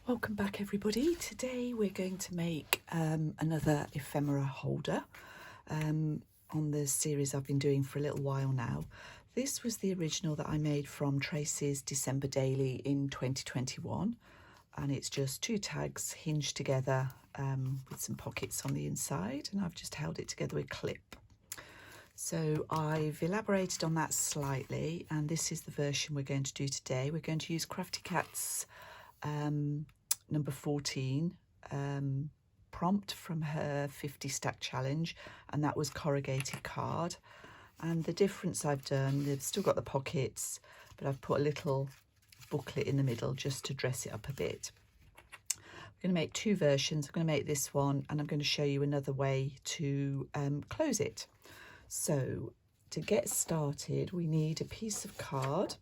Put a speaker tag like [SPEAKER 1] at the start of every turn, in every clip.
[SPEAKER 1] Welcome back everybody. Today we're going to make another ephemera holder on the series I've been doing for a little while now. This was the original that I made from Tracy's December Daily in 2021, and it's just two tags hinged together with some pockets on the inside, and I've just held it together with clip. So I've elaborated on that slightly, and this is the version we're going to do today. We're going to use Crafty Cat's number 14 prompt from her 50 stack challenge, and that was corrugated card. And the difference I've done, they've still got the pockets, but I've put a little booklet in the middle just to dress it up a bit. I'm going to make two versions. I'm going to make this one, and I'm going to show you another way to close it. So to get started, we need a piece of card,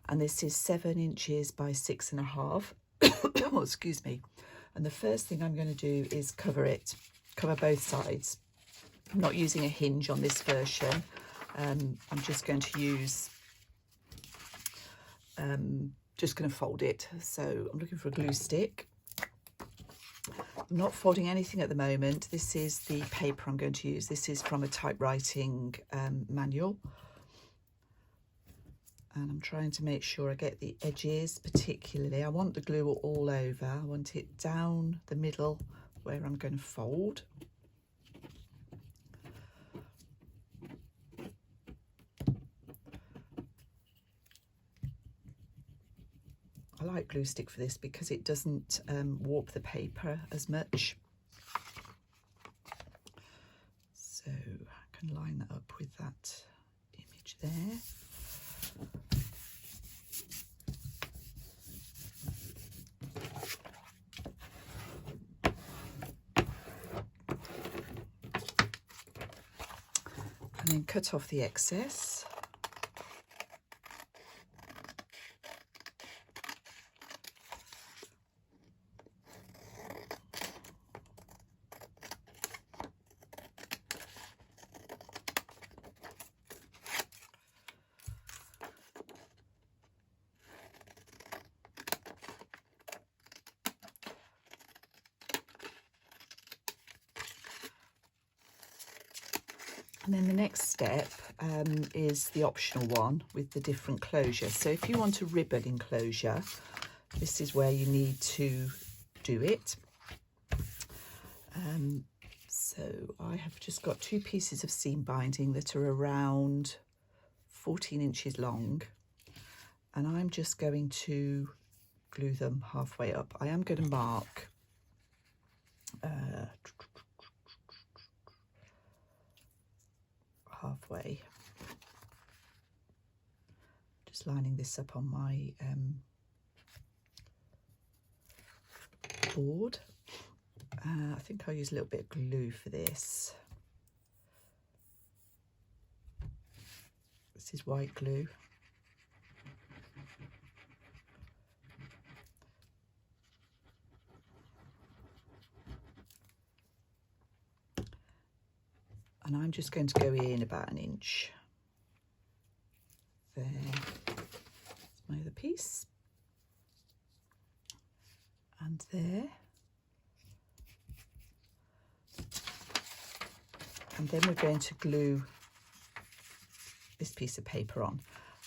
[SPEAKER 1] and this is 7 inches by 6.5. Oh, excuse me. And the first thing I'm going to do is cover both sides. I'm not using a hinge on this version. I'm just going to use, just going to fold it. So I'm looking for a glue stick. I'm not folding anything at the moment. This is the paper I'm going to use. This is from a typewriting manual. And I'm trying to make sure I get the edges particularly. I want the glue all over. I want it down the middle where I'm going to fold. I like glue stick for this because it doesn't warp the paper as much. So I can line that up with that image there. And then cut off the excess. And then the next step is the optional one with the different closure. So if you want a ribbon enclosure, this is where you need to do it. So I have just got two pieces of seam binding that are around 14 inches long, and I'm just going to glue them halfway up. I am going to mark halfway, just lining this up on my board. I think I'll use a little bit of glue for this. This is white glue. And I'm just going to go in about 1 inch. There, that's my other piece. And there. And then we're going to glue this piece of paper on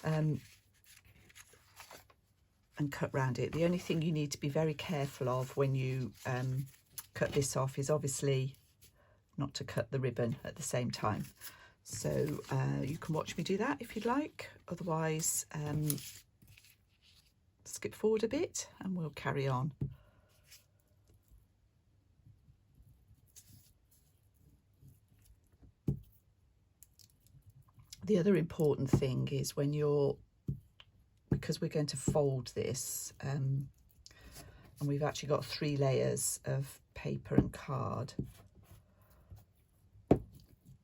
[SPEAKER 1] and cut round it. The only thing you need to be very careful of when you cut this off is obviously not to cut the ribbon at the same time. So you can watch me do that if you'd like. Otherwise, skip forward a bit and we'll carry on. The other important thing is when because we're going to fold this, and we've actually got 3 layers of paper and card,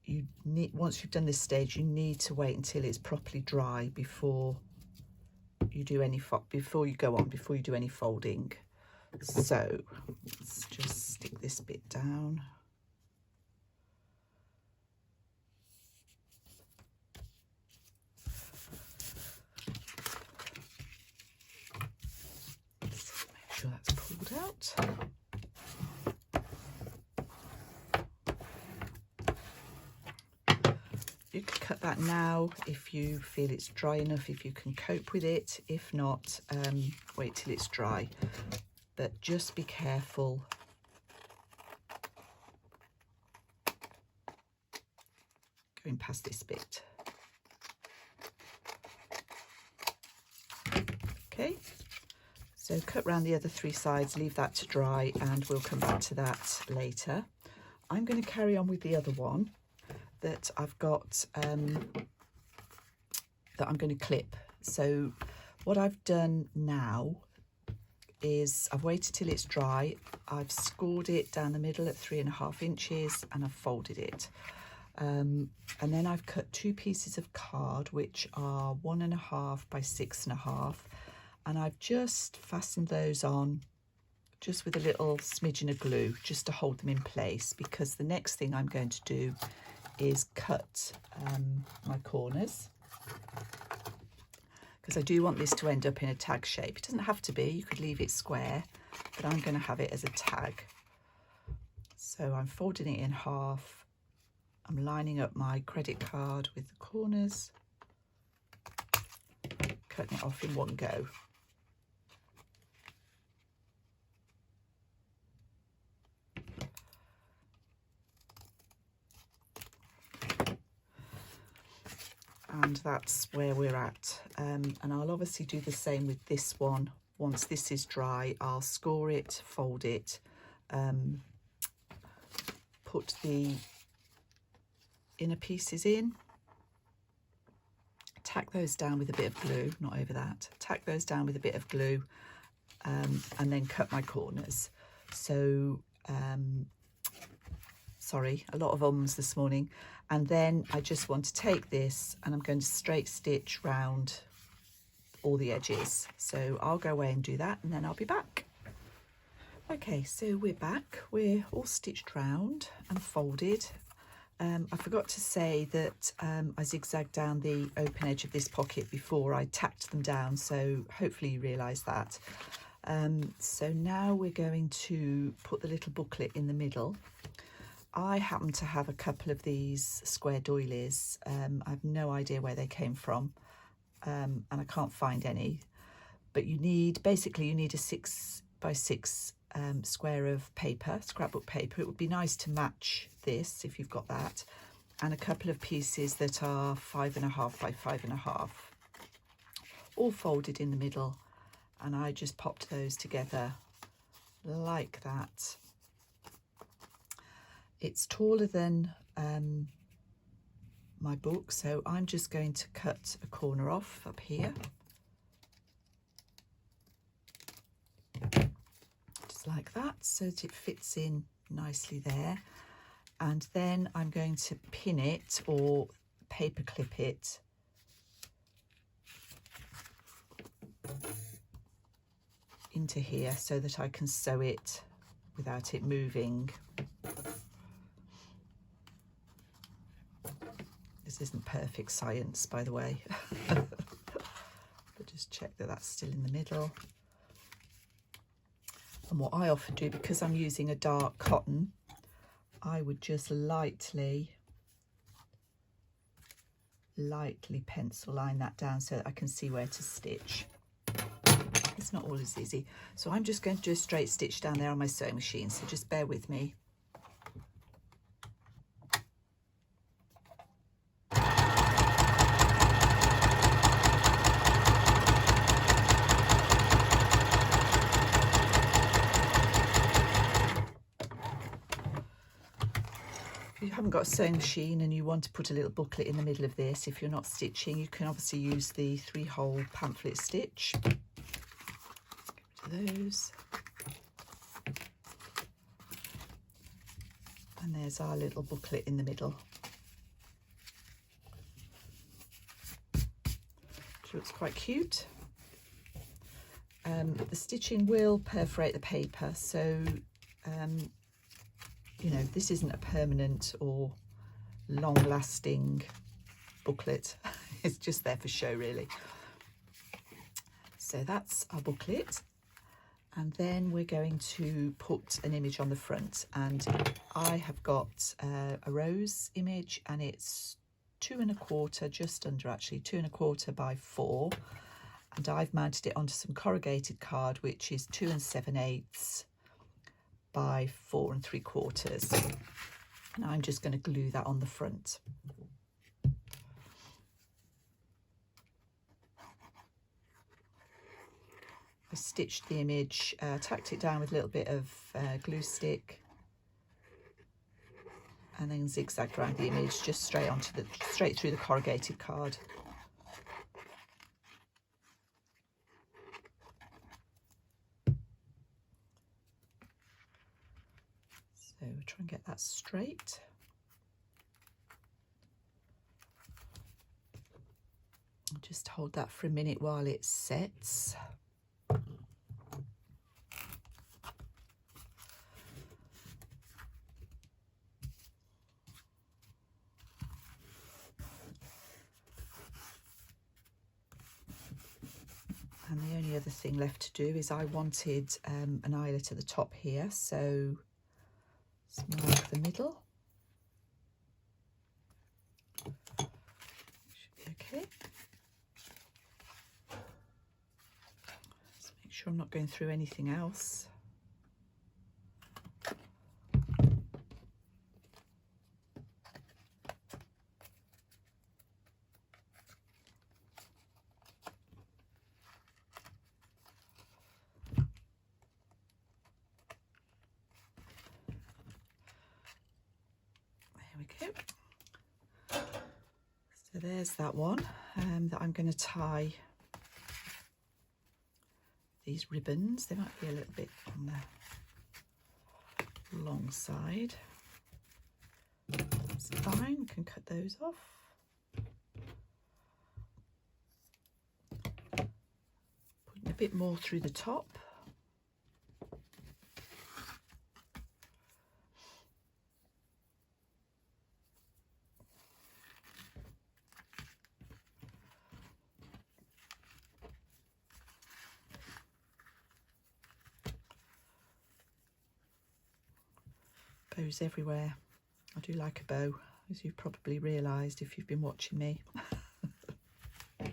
[SPEAKER 1] you need, once you've done this stage, you need to wait until it's properly dry before you do any before you do any folding. So let's just stick this bit down. out. You can cut that now if you feel it's dry enough, if you can cope with it. If not, wait till it's dry. But just be careful. Going past this bit. Okay, so cut round the other 3 sides, leave that to dry, and we'll come back to that later. I'm going to carry on with the other one that I've got that I'm going to clip. So what I've done now is I've waited till it's dry. I've scored it down the middle at 3.5 inches and I've folded it. And then I've cut 2 pieces of card which are 1.5 by 6.5, and I've just fastened those on just with a little smidgen of glue just to hold them in place, because the next thing I'm going to do is cut my corners, because I do want this to end up in a tag shape. It doesn't have to be, you could leave it square, but I'm going to have it as a tag. So I'm folding it in half, I'm lining up my credit card with the corners, cutting it off in one go. And that's where we're at, and I'll obviously do the same with this one. Once this is dry, I'll score it, fold it, put the inner pieces in, tack those down with a bit of glue, not over that, tack those down with a bit of glue, and then cut my corners. So sorry, a lot of ums this morning. And then I just want to take this and I'm going to straight stitch round all the edges. So I'll go away and do that and then I'll be back. Okay, so we're back. We're all stitched round and folded. I forgot to say that I zigzagged down the open edge of this pocket before I tacked them down, so hopefully you realise that. So now we're going to put the little booklet in the middle. I happen to have a couple of these square doilies. I have no idea where they came from, and I can't find any. But you need, basically you need a 6 by 6 square of paper, scrapbook paper. It would be nice to match this if you've got that, and a couple of pieces that are 5.5 by 5.5, all folded in the middle. And I just popped those together like that. It's taller than my book, so I'm just going to cut a corner off up here. Just like that, so that it fits in nicely there. And then I'm going to pin it or paper clip it into here so that I can sew it without it moving. This isn't perfect science, by the way, but just check that that's still in the middle. And what I often do, because I'm using a dark cotton, I would just lightly pencil line that down so that I can see where to stitch. It's not always easy. So I'm just going to do a straight stitch down there on my sewing machine, so just bear with me. If you haven't got a sewing machine and you want to put a little booklet in the middle of this, if you're not stitching, you can obviously use the 3-hole pamphlet stitch. Get rid of those. And there's our little booklet in the middle. Which looks quite cute. The stitching will perforate the paper, so you know, this isn't a permanent or long-lasting booklet. It's just there for show, really. So that's our booklet. And then we're going to put an image on the front, and I have got a rose image, and it's 2 1/4, just under actually, 2 1/4 by 4, and I've mounted it onto some corrugated card which is 2 7/8 by 4 3/4, and I'm just going to glue that on the front. I stitched the image, tacked it down with a little bit of glue stick, and then zigzagged around the image just straight through the corrugated card. So try and get that straight. I'll just hold that for a minute while it sets. And the only other thing left to do is I wanted an eyelet at the top here, so mark the middle. Should be okay. Just make sure I'm not going through anything else. There we go. So there's that one that I'm going to tie these ribbons. They might be a little bit on the long side. That's fine, we can cut those off. Putting a bit more through the top. Bows everywhere. I do like a bow, as you've probably realised if you've been watching me. I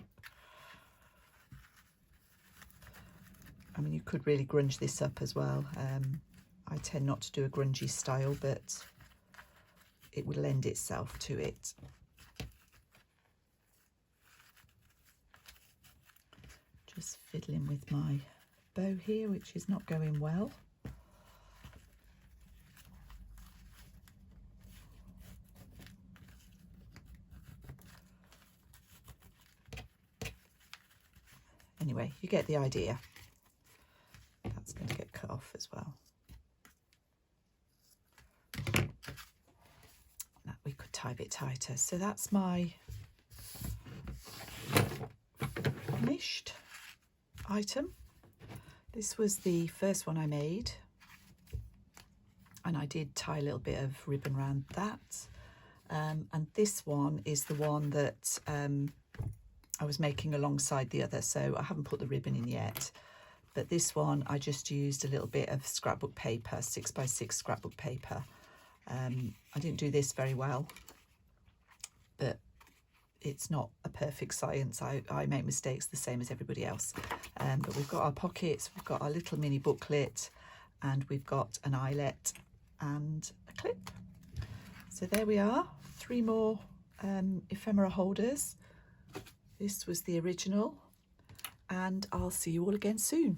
[SPEAKER 1] mean, you could really grunge this up as well. I tend not to do a grungy style, but it would lend itself to it. Just fiddling with my bow here, which is not going well. Anyway, you get the idea. That's going to get cut off as well. That we could tie a bit tighter. So that's my finished item. This was the first one I made, and I did tie a little bit of ribbon around that. And this one is the one that I was making alongside the other, so I haven't put the ribbon in yet. But this one I just used a little bit of scrapbook paper, 6x6 scrapbook paper. I didn't do this very well, but it's not a perfect science. I make mistakes the same as everybody else. But we've got our pockets, we've got our little mini booklet, and we've got an eyelet and a clip. So there we are, 3 more ephemera holders. This was the original, and I'll see you all again soon.